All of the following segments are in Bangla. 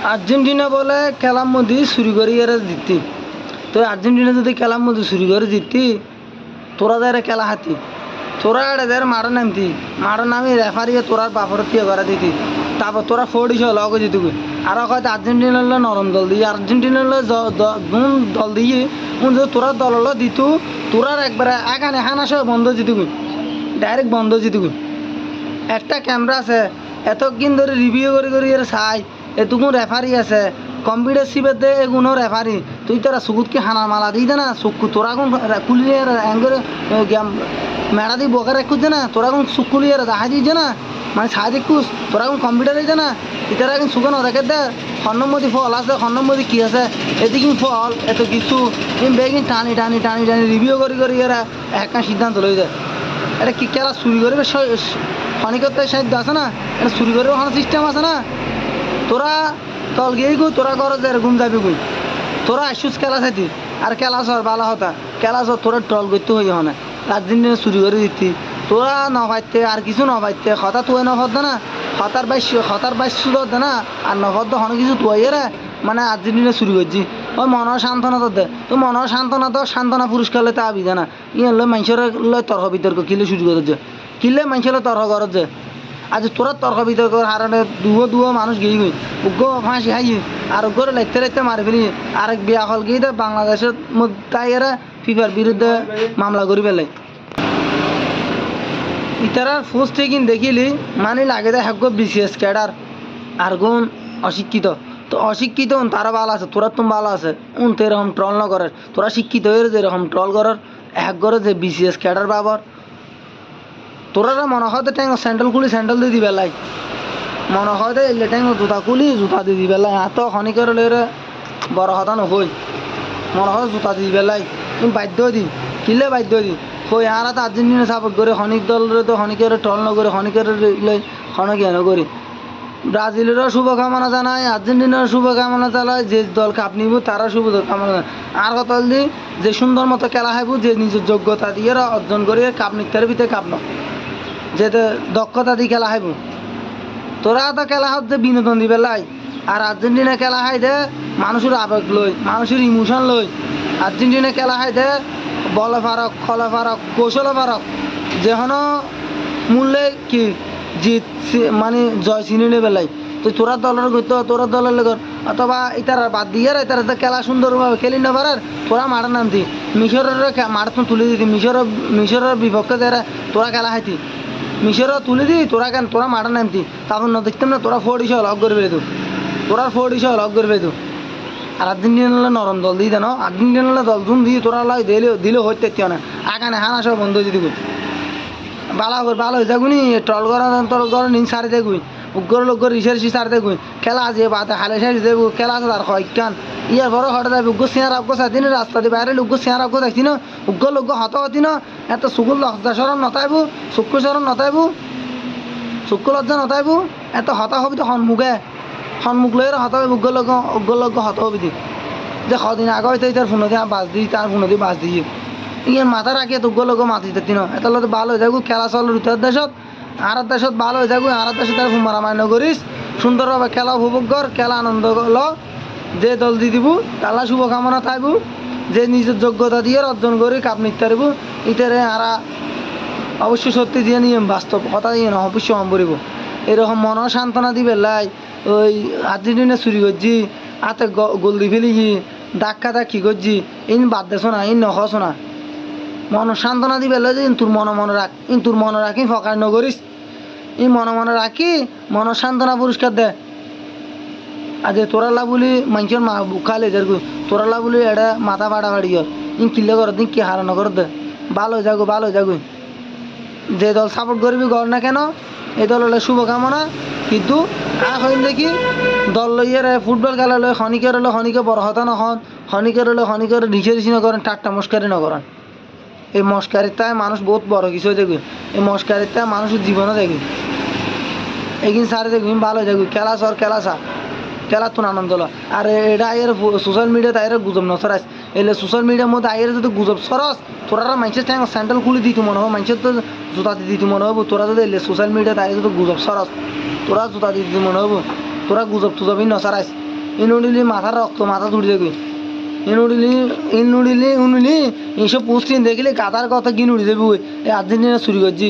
আর্জেন্টিনা বলে খেলার মধ্যে চুরি করে এরা জিততি। তো আর্জেন্টিনা যদি খেলার মধ্যে চুরি করে জিততি, তোরা যারা খেলা হাতি, তোরা এটা যারা মারো নামি রেফারি তোরার বাপর তিয়ে করে দিতি। তারপর তোরা ফোর্ডিস লগে জিতুবি। আর হয়তো আর্জেন্টিনা হলো নরম দল দিয়ে, আর্জেন্টিনা হলো দল দিয়ে তোরা দল হলো দিতু, তোরার একবারে এখানে হানাসে বন্ধ জিতুবি, ডাইরেক্ট বন্ধ জিতুবি। একটা ক্যামেরা আছে, এতক্ষণ ধরে রিভিউ করে এর চাই, এতক্ষণ রেফারি আছে, কম্পিউটার সিপের দে এগুলো রেফারি। তুই তোরা চকুত কি হানা মালা দিই দে না, চকু তোরা কোন কুলিয়ে এঙ্গরে মেড়া দিয়ে বকে রাখুছে না, তোরা কোন চুক কুলিয়ে দেখা দিয়েছে না, মানে ছাই দেখুস তোরা কোন কম্পিউটার হয়েছে না, ইতারা কিন্তু চুকে নদেখে দে খন্নমতি ফল আছে, খন্নমতি কি আছে, এদিকে ফল এত কিছু বেগিন টানি টানি টানি টানি রিভিউ করে এরা একটা সিদ্ধান্ত লই যায়। এটা কি খেলা চুরি করবে খনিকতার সাহিত্য আছে না, এটা চুরি করবে ওখানে সিস্টেম আছে না। তোরা তল গিয়েই গো, তোরা করো যে ঘুম যাবি গুই, তোরা আসুস খেলা চাইতি আর খেলা সর ভালো হতা, খেলা সর তোরা ট্রল করতে হই হয় না, আর্জেন্টিনা চুরি করে দিতি। তোরা নভাইতে আর কিছু নভাইতে হঠাৎ তুই নভদ না, হতার বাইশ দে না, আর নভদ হনে কিছু তুই রে, মানে আর্জেন্টিনা চুরি করছি। ওই মনের সান্ত্বনা তো দে, তো মনের সান্ত্বনা তো সান্ত্বনা পুরস্কার লইতে আবি জানা, ইয়ে লই মানুষের লয় তর্ক বিতর্ক কিলে চুরি করে যে, কিলে মানুষের তর্ক করে যে। আজ তোরা তর্ক বিতর্ক হারানে দুয়ো মানুষ গিয়ে গই উগ্র ফাঁসি হাই, আর উগ্র লাইতে মারি ফেলি, আরেক বিয়া হল গিয়ে বাংলাদেশের মধ্যে এরা ফিফার বিরুদ্ধে মামলা করি পেলে। ইতারার পোস্ট কিন দেখিলি মানে লাগে দেয় হ্যাগ বিসিএস ক্যাডার আর গুণ অশিক্ষিত। তো অশিক্ষিত তারা ভালো আছে, তোরা তুমি ভালো আছে, তো এরকম ট্রল না করার, তোরা শিক্ষিত হয়ে যেরকম ট্রল করার এক করে যে বিসিএস ক্যাডার বাবর, তোরা মনে হয় তো ট্যাঙ্গ স্যান্ডেল খুলি স্যান্ডেল দিয়ে দিবে লাই, মনে হয় তো এলে ট্যাঙ্গ জুতা খুলি জুতা দিয়ে দিবে লাই, এত খনি করে লইরে বড় হতা নহই, মনে হয় জুতা দিয়ে দিবে লাই, তুমি বাধ্য দিই কিলে বাধ্য দিই হই। আর তো আর্জেন্টিনা সাপোর্ট করে খনিক দলরে তো খনিকের ট্রল নকরে খনিকের লই খনক ইয়ে নকরি। ব্রাজিলেরও শুভকামনা জানায়, আর্জেন্টিনার শুভকামনা জানায়, যে দল কাপ নিব তারা শুভকামনা জানায়। আর কত দি যে সুন্দর মতো খেলা হাইব, যে নিজের যোগ্যতা দিয়ে অর্জন করে কাপ নিতে ভিতরে কাপ ন, যে দক্ষতা দিয়ে খেলা হাইব। তোরা তো খেলা হাত যে বিনোদন দিবে লাই, আর আর্জেন্টিনা খেলা হাই দে মানুষের আবেগ লই, মানুষের ইমোশন লই। আর্জেন্টিনা খেলা হাই দে বলে ফারক খলে ফারক কৌশলে ফারক, যেন মূল্যে কি জিত মানে জয় চিনি নেবে লাই। তো তোরা দলের গত তোরা দলের লগর অথবা ইতারা বাদ দিয়ে ইতারা তো খেলা সুন্দরভাবে খেলি না পারার, তোরা মারা নামতি মিশরের মারাথন তুলে দিতি, মিশরের বিপক্ষে যারা তোরা খেলা হাইতি মিশরও তুলে দিই, তোরা মারা নামতি, তারপর না দেখতাম না তোরা ফোর্ডিস লগ করে পেতো, তোরা ফোর্ডিস লগ করে পেতো। আর আর্জেন্টিনা নরম দল দিয়ে দেন, আর্জেন্টিনা দল জুন দিয়ে তোরা লাই দিলে হইতে না, আগানে হানা সব বন্ধ হয়ে যেতে ভালো হয়ে যাগুনি ট্রল করা ট্রল করা নিন সারি দেখুই উগ্র লোক রিসার্চি সারি দেখুই খেলা আছে বাতে হালে সারি দেবো খেলা আছে তার কয়েকখান ইয়ার বড় হঠাৎ যাবে উগ্র সিয়ার আগ্য সাথে রাস্তা দিয়ে বাইরে উগ্র সিয়ার আগ্য দেখছি না, উগ্র লোক হত হতি না, এত সুকুল লজ্জা সরণ নতাইবো, চক্ষু সরণ নতাইবো, চক্ষু লজ্জা নতাইবো, এত হতা হবি তো সন্মুখ লই হত হবে উগ্র লোক হত হবি দি যে কদিন আগে হয়তো তার ফোন দিয়ে বাজ দিই, তার ফোন দিয়ে বাজ দিয়ে ইয়ার মাথা রাখি এত উগ্র লোক মাতি দিতি না, এত লোক ভালো হয়ে যাবো খেলা চল উত্তর দেশত আর দেশত ভালো হয়ে যাবো, আর দেশত তার ফোন মারামারি নকরিস, সুন্দরভাবে খেলা উপভোগ কর, খেলা আনন্দ ল, যে দল দিয়ে দিব তালা শুভকামনা থাকব, যে নিজের যোগ্যতা দিয়ে অর্জন করে কাপ নিতে পারব, ইতারে আর অবশ্যই সত্যি দিয়ে নিয়ে বাস্তব কথা দিয়ে না অবশ্যই সম্পরিব। এরকম মন সান্ত্বনা দিবে লাই, ওই আর্জেন্টিনা চুরি করছি হাতে গোল দি ফেলিছি ধাক্কা ধাক্কি করছি ইন বাদ দেছো না, ইন নখছো না, মন সান্ত্বনা দিবে লাই যে তোর মনে রাখ, তোর মনে রাখি ফকার নকরিস, ই মনে রাখি মন সান্ত্বনা পুরস্কার দে। আজ তোরালা বলি মানুষের মা বুখালে যার তোরালা বলি এটা মাথা ফাড়াফাড়ি কর, কিল্লে কর দিন কি হারা নকর দে, ভালো হয়ে যাগো। যে দল সাপোর্ট করবি কর না কেন, এই দল হলে শুভকামনা, কিন্তু এখন দেখি দল লইয়ে ফুটবল খেলা লয় খনিকের হলে খনিকে বড় হতা নখন, খনিকের হলে খনিকের রিসি নকরেন, টাট্টা মস্কারি নকরেন। এই মস্কারিতায় মানুষ বহুত বড় কিছু দেখবি, এই মস্কারিতায় মানুষের জীবনও দেখবি, এগিন সারে দেখবি ভালো যাবি, খেলা সর খেলা সা খেলা তো আনন্দ ল। আর এটা আয়ের সোশ্যাল মিডিয়াতে আয়ের গুজব নসরাস, এলে সোশ্যাল মিডিয়ার মধ্যে আয়ের যদি গুজব সরস, তোরা মানুষের ট্যাঙ্ক স্যান্ডেল খুলে দিত মনে হবে, মানুষের তো জুতা দিয়ে দিত মনে হবো, তোরা যদি এলে সোশ্যাল মিডিয়াতে আয়ের যদি গুজব সরস, তোরা জুতা দিয়ে দিতে মনে হবো, তোরা গুজব টুজবই নসরাস। ইনুডিলি মাথার রক্ত মাথা তুড়ি দেখবি ইনুডিলি এইসব পোস্টিং দেখলে কাতার কথা কিনে উড়ে যাবি ওই এই আর্জেন্টিনা চুরি করছি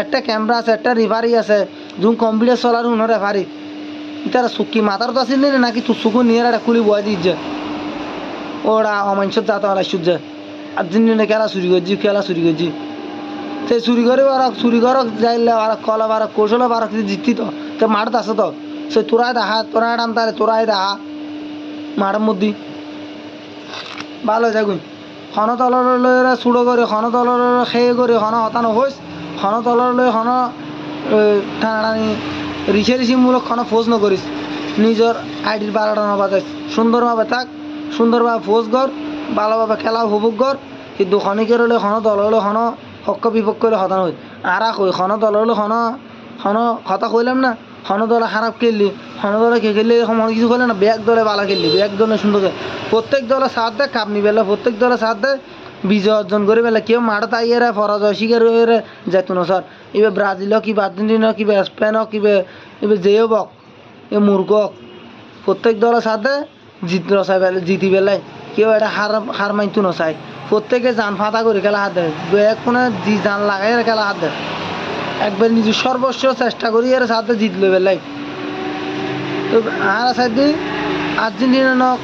একটা ক্যামেরা আছে একটা রেফারি আছে যখন কম্পিউটার চলার উনো রেফারি তারা চুক্কি মাথার তো আসিল নাকি তোর চুকু নিয়ে একটা খুলি বয় দিচ্ছে ওরা অমাঞ্চত যাতে ওরা সূর্য আর্জেন্টিনা খেলা চুরি করছি সেই চুরি করে ওরা চুরি করক যাইলে ওরা কলা বারক কৌশলে বারক জিততি তো মাঠত আছে তো সে তোরাই দেখা তোরা টানতারে তোরাই দেখা মাঠের মধ্যে ভালো থাকুন হন তলর লয়ে চুড়ো করে হন তলর খেয়ে করে হন হতানো হইস হন তলর লয়ে হন টানাটানি ঋষি মূলক হন ফোজ নকরিস নিজের আইডির বারোটা নবাজাইস সুন্দরভাবে থাক সুন্দরভাবে ফোজ কর ভালোভাবে খেলা উপভোগ কর কিন্তু খনিকের হলে হন দল হলে হন পক্ষ বিপক্ষ হলে হতানো হই আর কই হন দল হলে হন হন কথা কইলাম না হন দলে খারাপ খেললি হন দলে খেললে এরকম অনেক কিছু খেলে না ব্যাগ দলে ভালো খেললি ব্যাগ দলে সুন্দর প্রত্যেক দলে সাথ দেয় কাপ নিবে প্রত্যেক দলে সাথ দেয় বিজয় অর্জন করে পেলে কেউ মাঠে তাইয়েরা পরাজয় শিকার হয়ে যেত না স্যার এবার ব্রাজিল হোক কিবা আর্জেন্টিনা হোক কিবা স্পেন হোক কিবা এবার যেও বক এ মূর্খ হোক প্রত্যেক দলের সাথে জিতি পেলে কেউ এটা হার মানতো না চাই প্রত্যেকে জান ফাঁতা করে খেলা হাত দেয় ব্যাগ কোনো জান লাগাই খেলা হাত দেয় একবার নিজের সর্বস্ব চেষ্টা করি এর সাথে জিতলে পেলাই তো আর সাথে আর্জেন্টিনা হোক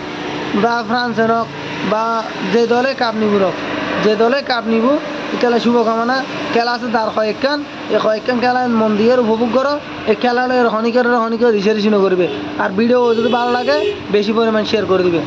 বা ফ্রান্সের হোক বা যে দলে কাপ নিব যে দলে কাপ নিব খেলা শুভকামনা খেলা আছে তার কয়েকখান এই কয়েকখান খেলা মন দিয়ে উপভোগ করো এই খেলাটা হনিকের রিসে রিসি করবে আর ভিডিও যদি ভালো লাগে বেশি পরিমাণ শেয়ার করে দিবে।